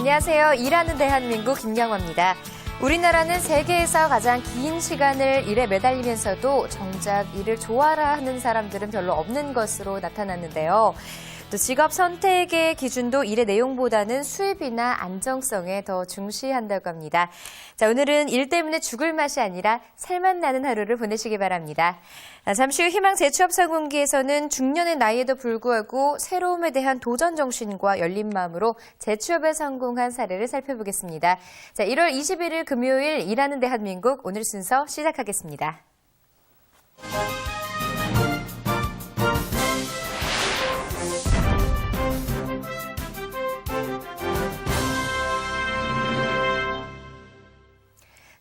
안녕하세요. 일하는 대한민국 김경화입니다. 우리나라는 세계에서 가장 긴 시간을 일에 매달리면서도 정작 일을 좋아라 하는 사람들은 별로 없는 것으로 나타났는데요. 또 직업 선택의 기준도 일의 내용보다는 수입이나 안정성에 더 중시한다고 합니다. 자, 오늘은 일 때문에 죽을 맛이 아니라 살맛 나는 하루를 보내시기 바랍니다. 잠시 후 희망 재취업 상공기에서는 중년의 나이에도 불구하고 새로움에 대한 도전 정신과 열린 마음으로 재취업에 성공한 사례를 살펴보겠습니다. 자, 1월 21일 금요일 일하는 대한민국 오늘 순서 시작하겠습니다.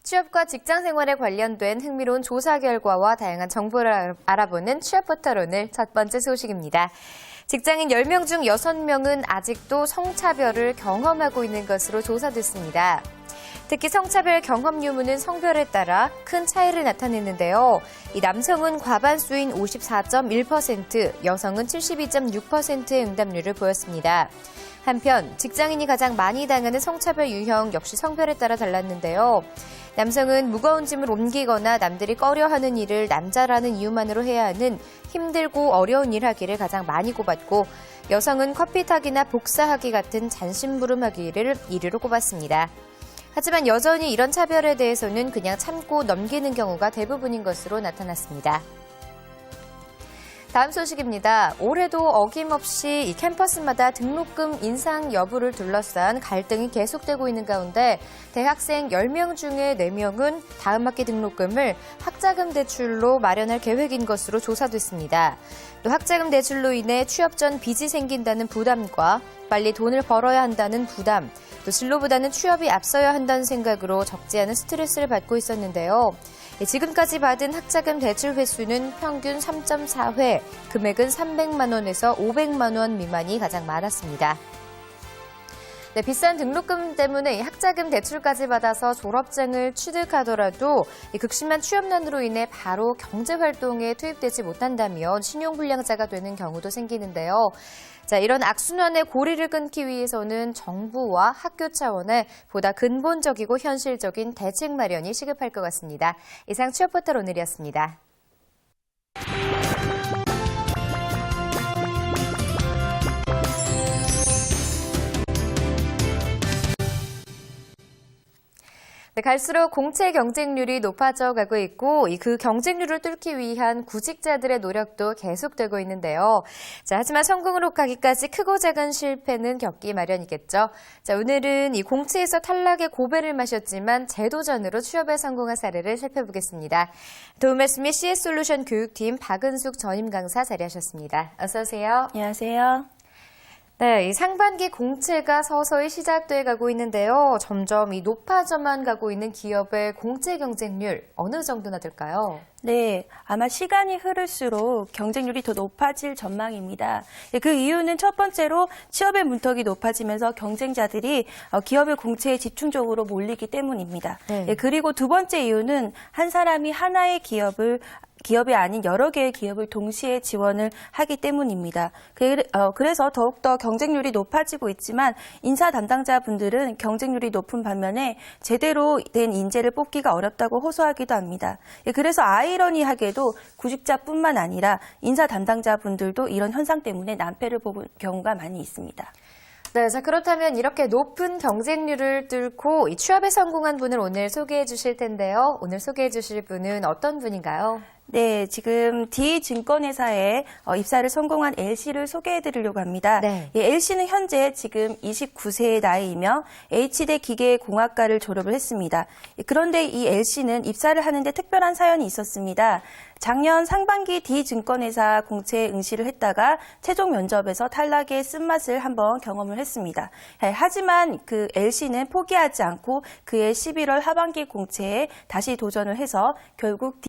취업과 직장 생활에 관련된 흥미로운 조사 결과와 다양한 정보를 알아보는 취업포털 오늘 첫 번째 소식입니다. 직장인 10명 중 6명은 아직도 성차별을 경험하고 있는 것으로 조사됐습니다. 특히 성차별 경험 유무는 성별에 따라 큰 차이를 나타냈는데요. 이 남성은 과반수인 54.1%, 여성은 72.6%의 응답률을 보였습니다. 한편 직장인이 가장 많이 당하는 성차별 유형 역시 성별에 따라 달랐는데요. 남성은 무거운 짐을 옮기거나 남들이 꺼려하는 일을 남자라는 이유만으로 해야 하는 힘들고 어려운 일 하기를 가장 많이 꼽았고, 여성은 커피 타기나 복사하기 같은 잔심부름하기를 1위로 꼽았습니다. 하지만 여전히 이런 차별에 대해서는 그냥 참고 넘기는 경우가 대부분인 것으로 나타났습니다. 다음 소식입니다. 올해도 어김없이 이 캠퍼스마다 등록금 인상 여부를 둘러싼 갈등이 계속되고 있는 가운데 대학생 10명 중에 4명은 다음 학기 등록금을 학자금 대출로 마련할 계획인 것으로 조사됐습니다. 또 학자금 대출로 인해 취업 전 빚이 생긴다는 부담과 빨리 돈을 벌어야 한다는 부담, 또 진로보다는 취업이 앞서야 한다는 생각으로 적지 않은 스트레스를 받고 있었는데요. 지금까지 받은 학자금 대출 횟수는 평균 3.4회, 금액은 300만 원에서 500만 원 미만이 가장 많았습니다. 네, 비싼 등록금 때문에 학자금 대출까지 받아서 졸업장을 취득하더라도 극심한 취업난으로 인해 바로 경제활동에 투입되지 못한다면 신용불량자가 되는 경우도 생기는데요. 자, 이런 악순환의 고리를 끊기 위해서는 정부와 학교 차원의 보다 근본적이고 현실적인 대책 마련이 시급할 것 같습니다. 이상 취업포털 오늘이었습니다. 네, 갈수록 공채 경쟁률이 높아져 가고 있고 그 경쟁률을 뚫기 위한 구직자들의 노력도 계속되고 있는데요. 자, 하지만 성공으로 가기까지 크고 작은 실패는 겪기 마련이겠죠. 자, 오늘은 이 공채에서 탈락의 고배를 마셨지만 재도전으로 취업에 성공한 사례를 살펴보겠습니다. 도움 말씀이 CS솔루션 교육팀 박은숙 전임 강사 자리하셨습니다. 어서 오세요. 안녕하세요. 네, 이 상반기 공채가 서서히 시작돼 가고 있는데요. 점점 높아져만 가고 있는 기업의 공채 경쟁률 어느 정도나 될까요? 네, 아마 시간이 흐를수록 경쟁률이 더 높아질 전망입니다. 그 이유는 첫 번째로 취업의 문턱이 높아지면서 경쟁자들이 기업의 공채에 집중적으로 몰리기 때문입니다. 네. 그리고 두 번째 이유는 한 사람이 하나의 기업이 아닌 여러 개의 기업을 동시에 지원을 하기 때문입니다. 그래서 더욱더 경쟁률이 높아지고 있지만 인사 담당자분들은 경쟁률이 높은 반면에 제대로 된 인재를 뽑기가 어렵다고 호소하기도 합니다. 그래서 아이러니하게도 구직자뿐만 아니라 인사 담당자분들도 이런 현상 때문에 난패를 보는 경우가 많이 있습니다. 네, 자, 그렇다면 이렇게 높은 경쟁률을 뚫고 이 취업에 성공한 분을 오늘 소개해 주실 텐데요. 오늘 소개해 주실 분은 어떤 분인가요? 네, 지금 D증권회사에 입사를 성공한 L씨를 소개해드리려고 합니다. 네. L씨는 현재 지금 29세의 나이이며 H대 기계공학과를 졸업을 했습니다. 그런데 이 L씨는 입사를 하는데 특별한 사연이 있었습니다. 작년 상반기 D증권회사 공채에 응시를 했다가 최종 면접에서 탈락의 쓴맛을 한번 경험을 했습니다. 하지만 그 L씨는 포기하지 않고 그해 11월 하반기 공채에 다시 도전을 해서 결국